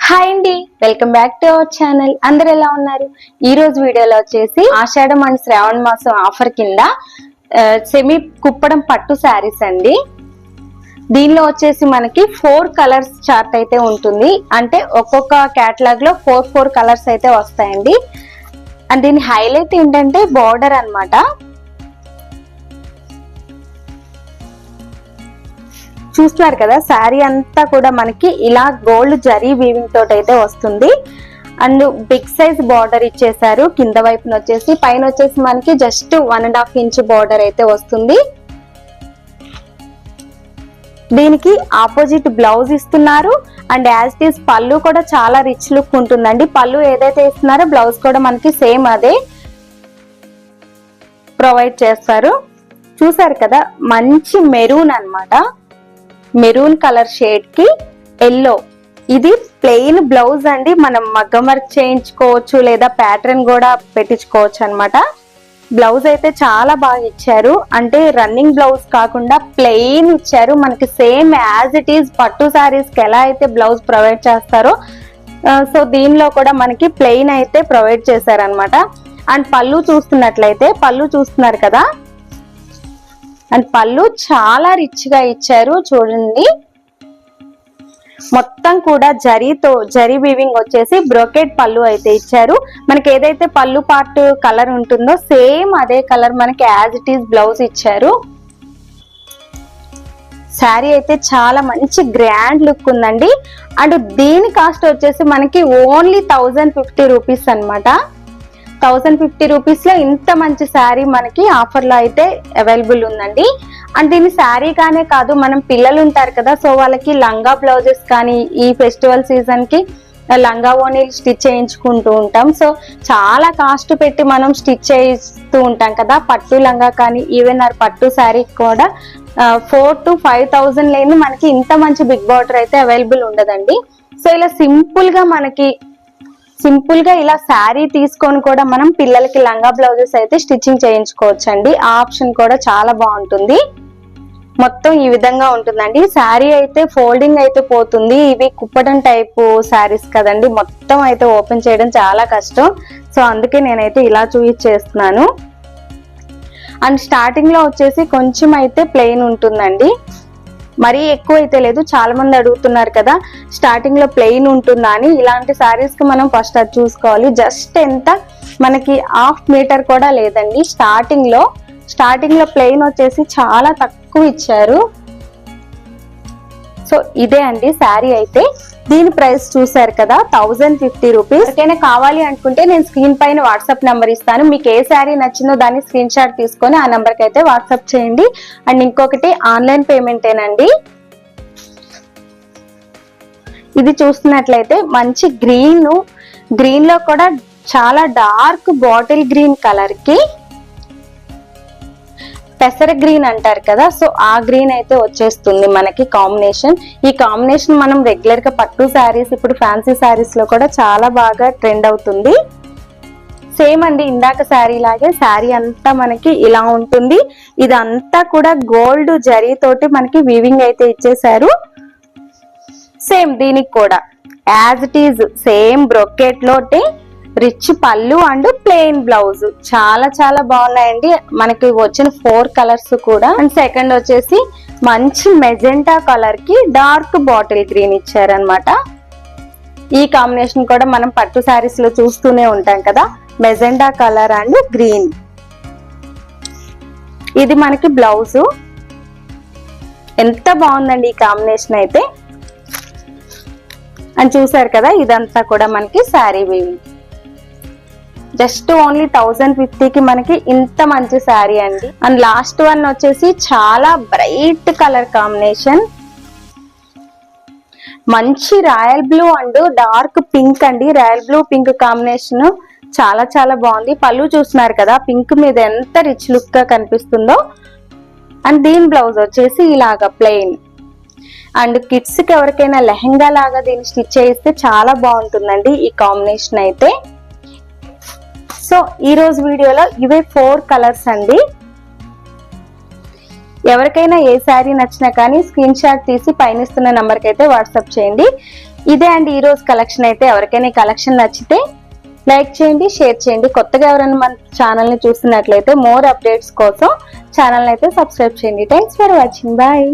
Hi అండి, welcome back to our channel. అందరు ఎలా ఉన్నారు? ఈ రోజు వీడియోలో వచ్చేసి ఆషాఢం అండ్ శ్రావణ మాసం ఆఫర్ కింద సెమీ కుప్పడం పట్టు శారీస్ అండి. దీనిలో వచ్చేసి మనకి 4 కలర్స్ చార్ట్ అయితే ఉంటుంది. అంటే ఒక్కొక్క కేటలాగ్ లో 4 కలర్స్ అయితే వస్తాయండి. అండ్ దీని హైలైట్ ఏంటంటే బార్డర్ అన్నమాట. చూస్తున్నారు కదా, శారీ అంతా కూడా మనకి ఇలా గోల్డ్ జరీ వీవింగ్ తోటి అయితే వస్తుంది. అండ్ బిగ్ సైజ్ బార్డర్ ఇచ్చేసారు. కింద వైపున వచ్చేసి, పైన వచ్చేసి మనకి జస్ట్ 1.5 ఇంచ్ బార్డర్ అయితే వస్తుంది. దీనికి ఆపోజిట్ బ్లౌజ్ ఇస్తున్నారు. అండ్ యాజ్ ఇట్ ఈస్ పళ్ళు కూడా చాలా రిచ్ లుక్ ఉంటుందండి. పళ్ళు ఏదైతే ఇస్తున్నారో బ్లౌజ్ కూడా మనకి సేమ్ అదే ప్రొవైడ్ చేస్తారు. చూసారు కదా, మంచి మెరూన్ అన్నమాట. మెరూన్ కలర్ షేడ్ కి ఎల్లో. ఇది ప్లెయిన్ బ్లౌజ్ అండి. మనం మగ్గం వర్క్ చేయించుకోవచ్చు లేదా ప్యాటర్న్ కూడా పెట్టించుకోవచ్చు అన్నమాట. బ్లౌజ్ అయితే చాలా బాగా ఇచ్చారు. అంటే రన్నింగ్ బ్లౌజ్ కాకుండా ప్లెయిన్ ఇచ్చారు. మనకి సేమ్ యాజ్ ఇట్ ఈస్ పట్టు సారీస్ కి ఎలా అయితే బ్లౌజ్ ప్రొవైడ్ చేస్తారో సో దీనిలో కూడా మనకి ప్లెయిన్ అయితే ప్రొవైడ్ చేశారనమాట. అండ్ పళ్ళు చూస్తున్నట్లయితే, పళ్ళు చూస్తున్నారు కదా, అండ్ పళ్ళు చాలా రిచ్ గా ఇచ్చారు. చూడండి, మొత్తం కూడా జరీ వీవింగ్ వచ్చేసి బ్రోకెట్ పళ్ళు అయితే ఇచ్చారు. మనకి ఏదైతే పళ్ళు పార్ట్ కలర్ ఉంటుందో సేమ్ అదే కలర్ మనకి యాజ్ ఇట్ ఈస్ బ్లౌజ్ ఇచ్చారు. శారీ అయితే చాలా మంచి గ్రాండ్ లుక్ ఉందండి. అండ్ దీని కాస్ట్ వచ్చేసి మనకి ఓన్లీ 1050 రూపీస్ అనమాట. 1050 రూపీస్ లో ఇంత మంచి శారీ మనకి ఆఫర్ లో అయితే అవైలబుల్ ఉందండి. అండ్ దీని శారీ గానే కాదు, మనం పిల్లలు ఉంటారు కదా, సో వాళ్ళకి లంగా బ్లౌజెస్ కానీ ఈ ఫెస్టివల్ సీజన్ కి లంగా ఓనీ స్టిచ్ చేయించుకుంటూ ఉంటాం. సో చాలా కాస్ట్ పెట్టి మనం స్టిచ్ చేయిస్తూ ఉంటాం కదా, పట్టు లంగా కానీ ఈవెన్ పట్టు శారీ కూడా 4,000 to 5,000 లేని మనకి ఇంత మంచి బిగ్ బార్డర్ అయితే అవైలబుల్ ఉండదండి. సో ఇలా సింపుల్ గా ఇలా శారీ తీసుకొని కూడా మనం పిల్లలకి లంగా బ్లౌజెస్ అయితే స్టిచ్చింగ్ చేయించుకోవచ్చు అండి. ఆ ఆప్షన్ కూడా చాలా బాగుంటుంది. మొత్తం ఈ విధంగా ఉంటుందండి. శారీ అయితే ఫోల్డింగ్ అయితే పోతుంది. ఇవి కుప్పడం టైపు శారీస్ కదండి, మొత్తం అయితే ఓపెన్ చేయడం చాలా కష్టం. సో అందుకే నేనైతే ఇలా చూపించేస్తున్నాను. అండ్ స్టార్టింగ్ లో వచ్చేసి కొంచెం అయితే ప్లెయిన్ ఉంటుందండి, మరీ ఎక్కువ అయితే లేదు. చాలా మంది అడుగుతున్నారు కదా స్టార్టింగ్ లో ప్లెయిన్ ఉంటుందా అని. ఇలాంటి శారీస్ కి మనం ఫస్ట్ అది చూసుకోవాలి. జస్ట్ ఎంత మనకి 1/2 మీటర్ కూడా లేదండి. స్టార్టింగ్ లో ప్లెయిన్ వచ్చేసి చాలా తక్కువ ఇచ్చారు. సో ఇదే అండి శారీ అయితే. దీని ప్రైస్ చూసారు కదా, 1050 రూపీస్. ఎవరికైనా కావాలి అనుకుంటే నేను స్క్రీన్ పైన వాట్సాప్ నెంబర్ ఇస్తాను. మీకు ఏ శారీ నచ్చిందో దాన్ని స్క్రీన్ షాట్ తీసుకొని ఆ నెంబర్ కి అయితే వాట్సాప్ చేయండి. అండ్ ఇంకొకటి ఆన్లైన్ పేమెంటేనండి. ఇది చూస్తున్నట్లయితే మంచి గ్రీన్ లో కూడా చాలా డార్క్ బాటిల్ గ్రీన్ కలర్ కి పెసర గ్రీన్ అంటారు కదా, సో ఆ గ్రీన్ అయితే వచ్చేస్తుంది మనకి కాంబినేషన్. ఈ కాంబినేషన్ మనం రెగ్యులర్ గా పట్టు శారీస్, ఇప్పుడు ఫ్యాన్సీ శారీస్ లో కూడా చాలా బాగా ట్రెండ్ అవుతుంది. సేమ్ అండి, ఇందాక శారీ లాగే శారీ అంతా మనకి ఇలా ఉంటుంది. ఇదంతా కూడా గోల్డ్ జరీ తోటి మనకి వీవింగ్ అయితే ఇచ్చేసారు. సేమ్ దీనికి కూడా as it is same brocade లోటి రిచ్ పళ్ళు అండ్ ప్లెయిన్ బ్లౌజ్ చాలా చాలా బాగున్నాయండి. మనకి వచ్చిన 4 కలర్స్ కూడా. అండ్ సెకండ్ వచ్చేసి మంచి మెజెంటా కలర్ కి డార్క్ బాటిల్ గ్రీన్ ఇచ్చారనమాట. ఈ కాంబినేషన్ కూడా మనం పట్టు శారీస్ లో చూస్తూనే ఉంటాం కదా, మెజెంటా కలర్ అండ్ గ్రీన్. ఇది మనకి బ్లౌజ్. ఎంత బాగుందండి ఈ కాంబినేషన్ అయితే. అండ్ చూసారు కదా, ఇదంతా కూడా మనకి శారీ వీవింగ్. జస్ట్ ఓన్లీ 1050 కి మనకి ఇంత మంచి శారీ అండి. అండ్ లాస్ట్ వన్ వచ్చేసి చాలా బ్రైట్ కలర్ కాంబినేషన్, మంచి royal blue and dark pink అండి. రాయల్ బ్లూ పింక్ కాంబినేషన్ చాలా చాలా బాగుంది. పళ్ళు చూస్తున్నారు కదా, పింక్ మీద ఎంత రిచ్ లుక్ గా కనిపిస్తుందో. అండ్ దీని బ్లౌజ్ వచ్చేసి ఇలాగా ప్లెయిన్. అండ్ కిడ్స్ కి ఎవరికైనా లెహంగా లాగా దీన్ని స్టిచ్ చేయిస్తే చాలా బాగుంటుందండి ఈ కాంబినేషన్ అయితే. సో ఈ రోజు వీడియోలో ఇవే 4 కలర్స్ అండి. ఎవరికైనా ఏ శారీ నచ్చినా కానీ స్క్రీన్ షాట్ తీసి పైన ఇస్తున్న నంబర్ కి అయితే వాట్సాప్ చేయండి. ఇదే అండి ఈ రోజు కలెక్షన్ అయితే. ఎవరికైనా ఈ కలెక్షన్ నచ్చితే లైక్ చేయండి, షేర్ చేయండి. కొత్తగా ఎవరైనా మన ఛానల్ ని చూస్తున్నట్లయితే మోర్ అప్డేట్స్ కోసం ఛానల్ అయితే సబ్స్క్రైబ్ చేయండి. Thanks for watching. బాయ్.